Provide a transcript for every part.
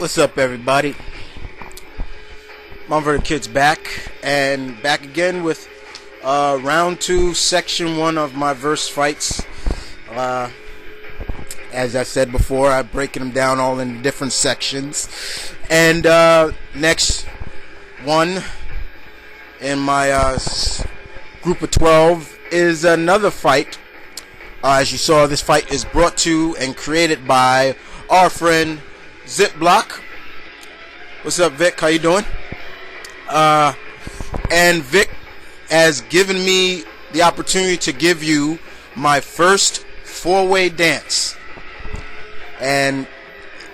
What's up, everybody? M.V.K Kid's back, and back again with round 2, section 1 of my verse fights. As I said before, I'm breaking them down all in different sections. And next one in my group of 12 is another fight. As you saw, this fight is brought to and created by our friend ZipBlock. What's up, Vic? How you doing? And Vic has given me the opportunity to give you my first four-way dance. And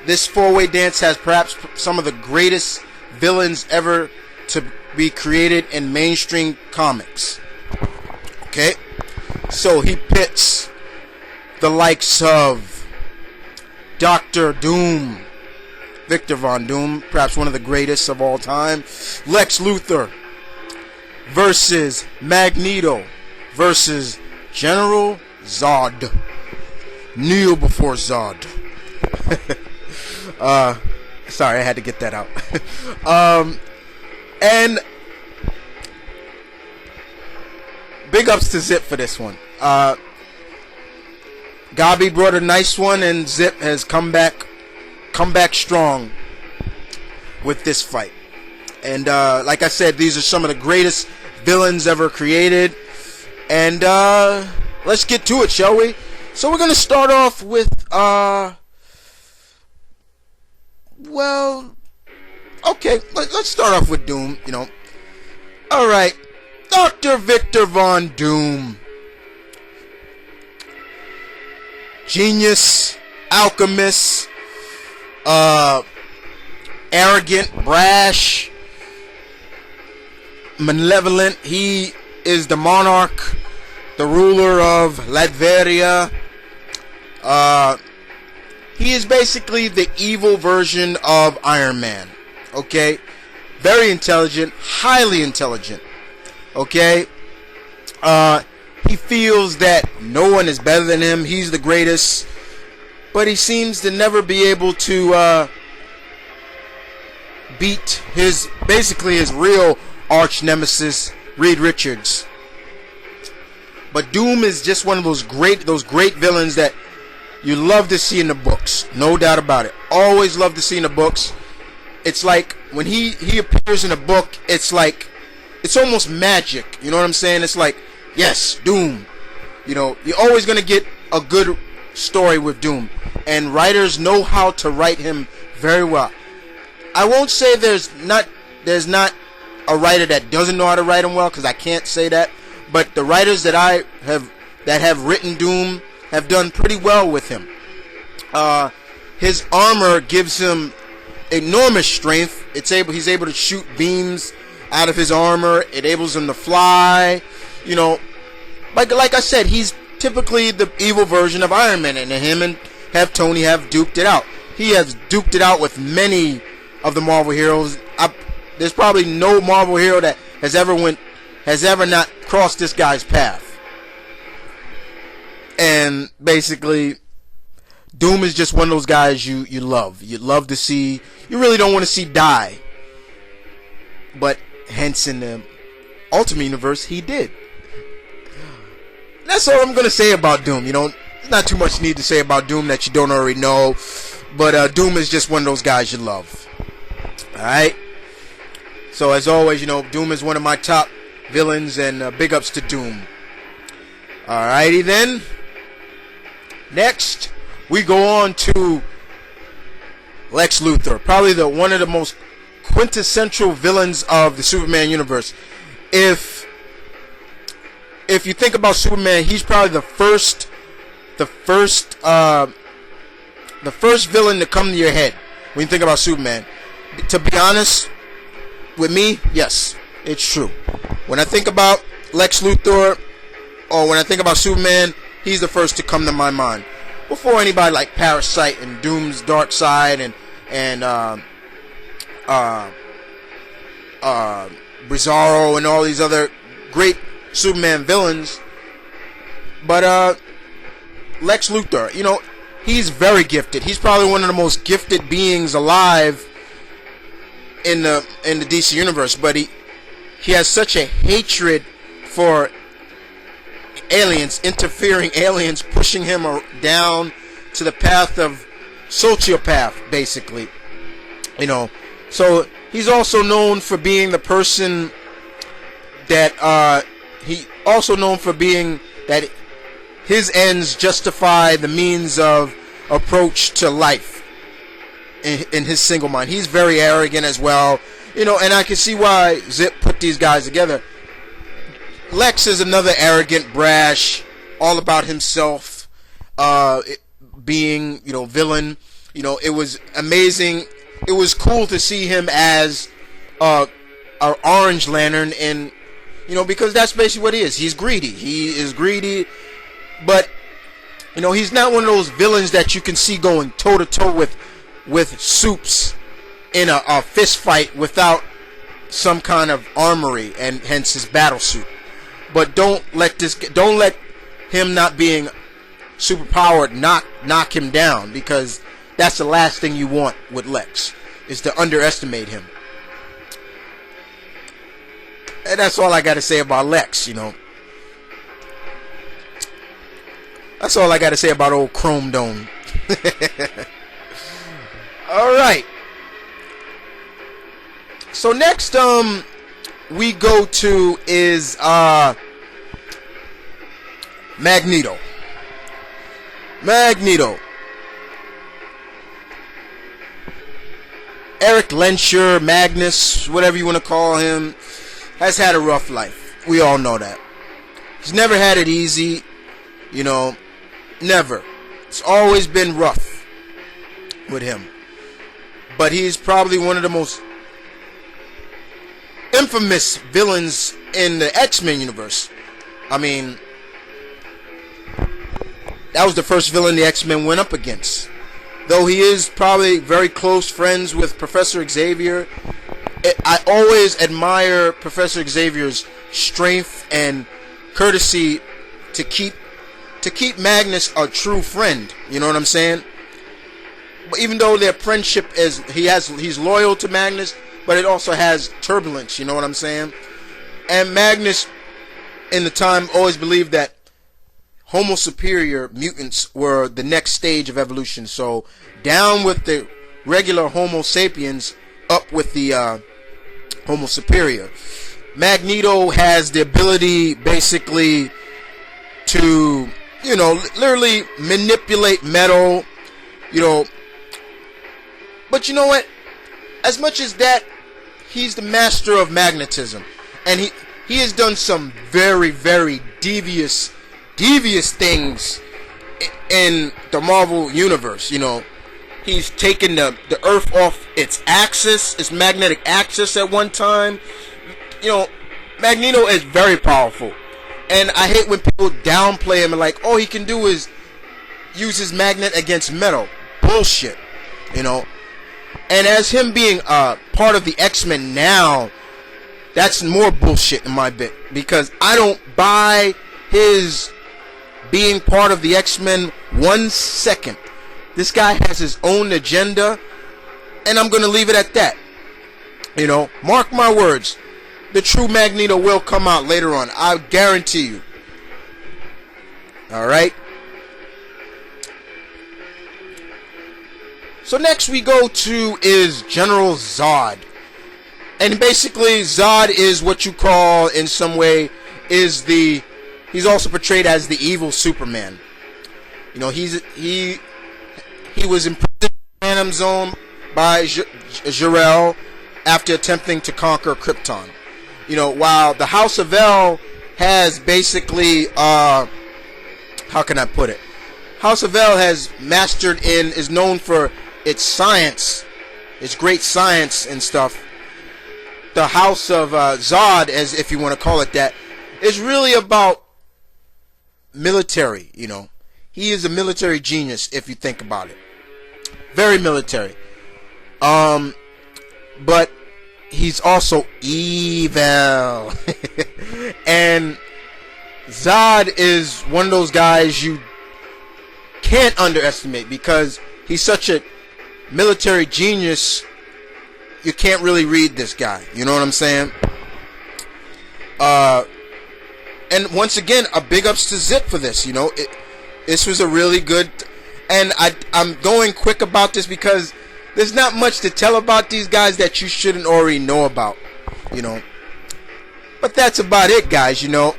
this four-way dance has perhaps some of the greatest villains ever to be created in mainstream comics. Okay? So he pits the likes of Dr.Doom, Victor Von Doom, perhaps one of the greatest of all time, Lex Luthor versus Magneto versus General Zod. Kneel before Zod. Sorry, I had to get that out. And big ups to Zip for this one. Gabi brought a nice one, and Zip has come back strong with this fight. And like I said, these are some of the greatest villains ever created. And let's get to it, shall we? So we're gonna start off with well, okay, let's start off with Doom. All right, Dr. Victor Von Doom. Genius, alchemist, arrogant, brash, malevolent. He is the monarch, the ruler of Latveria. He is basically the evil version of Iron Man. Okay? Very intelligent, highly intelligent. Okay? He feels that no one is better than him. He's the greatest. But he seems to never be able to beat his real arch nemesis, Reed Richards. But Doom is just one of those great villains that you love to see in the books. No doubt about it. Always love to see in the books. It's like when he appears in a book, it's almost magic. You know what I'm saying? It's like, yes, Doom. You're always going to get a good story with Doom. And writers know how to write him very well. I won't say there's not a writer that doesn't know how to write him well, because I can't say that. But the writers that have written Doom have done pretty well with him. His armor gives him enormous strength. He's able to shoot beams out of his armor. It enables him to fly. Like I said, he's typically the evil version of Iron Man, and him and Tony have duked it out. He has duked it out with many of the Marvel heroes. There's probably no Marvel hero that has ever not crossed this guy's path. And basically, Doom is just one of those guys you love. You love to see. You really don't want to see die. But hence in the Ultimate Universe, he did. That's all I'm going to say about Doom. Not too much need to say about Doom that you don't already know. But Doom is just one of those guys you love. Alright? So as always, Doom is one of my top villains, and big ups to Doom. Alrighty then. Next, we go on to Lex Luthor. Probably one of the most quintessential villains of the Superman universe. If you think about Superman, he's probably the first villain to come to your head when you think about Superman. To be honest with me, yes, it's true. When I think about Lex Luthor, or when I think about Superman, he's the first to come to my mind. Before anybody like Parasite and Doom's Dark Side and Bizarro and all these other great Superman villains. But Lex Luthor, he's very gifted. He's probably one of the most gifted beings alive in the DC universe. But he has such a hatred for aliens, interfering aliens, pushing him down to the path of sociopath, basically. You know, so he's also known for being the person that he also known for being that his ends justify the means of approach to life in his single mind. He's very arrogant as well, you know, and I can see why Zip put these guys together. Lex is another arrogant, brash, all about himself, being, you know, villain. You know, it was amazing. It was cool to see him as our Orange Lantern, and you know, because that's basically what he is. He's greedy. He is greedy, but you know, he's not one of those villains that you can see going toe to toe with Supes in a fist fight without some kind of armory, and hence his battle suit. But don't let him not being superpowered knock him down, because that's the last thing you want with Lex, is to underestimate him. And that's all I got to say about Lex, you know. That's all I got to say about old Chrome Dome. Alright. So next, we go to is, Magneto. Eric Lensher, Magnus, whatever you want to call him, has had a rough life. We all know that. He's never had it easy, you know, never. It's always been rough with him. But he's probably one of the most infamous villains in the X-Men universe. I mean, that was the first villain the X-Men went up against. Though he is probably very close friends with Professor Xavier, I always admire Professor Xavier's strength and courtesy to keep Magnus a true friend. You know what I'm saying? But even though their friendship he's loyal to Magnus, but it also has turbulence. You know what I'm saying? And Magnus, in the time, always believed that Homo superior mutants were the next stage of evolution. So down with the regular Homo sapiens, up with the Homo superior. Magneto has the ability basically to, you know, literally manipulate metal, you know. But you know what? As much as that, he's the master of magnetism. And he has done some very, very devious things in the Marvel universe. You know, he's taken the Earth off its axis, its magnetic axis at one time. You know, Magneto is very powerful, and I hate when people downplay him and like, all he can do is use his magnet against metal. Bullshit, you know. And as him being part of the X-Men now, that's more bullshit in my bit, because I don't buy his being part of the X-Men 1 second. This guy has his own agenda, and I'm going to leave it at that. You know, mark my words, the true Magneto will come out later on. I guarantee you. Alright? So next we go to is General Zod. And basically Zod is what you call, in some way, he's also portrayed as the evil Superman. You know, he was imprisoned in the Phantom Zone by Jor-El after attempting to conquer Krypton. You know, while the House of El has basically, how can I put it? House of El is known for its science, its great science and stuff. The House of Zod, as if you want to call it that, is really about military. You know, he is a military genius if you think about it. Very military. But he's also evil. And Zod is one of those guys can't underestimate, because he's such a military genius. You can't really read this guy. You know what I'm saying? And once again, a big ups to Zip for this. You know, this was a really good. And I'm going quick about this because there's not much to tell about these guys that you shouldn't already know about. You know, but that's about it, guys. You know,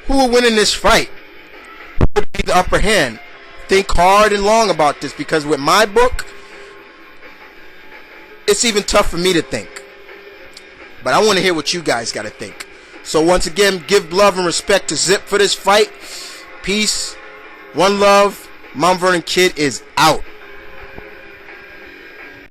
who will win in this fight? Who will be the upper hand? Think hard and long about this, because with my book, it's even tough for me to think. But I want to hear what you guys got to think. So once again, give love and respect to Zip for this fight. Peace. One love. Mount Vernon Kid is out.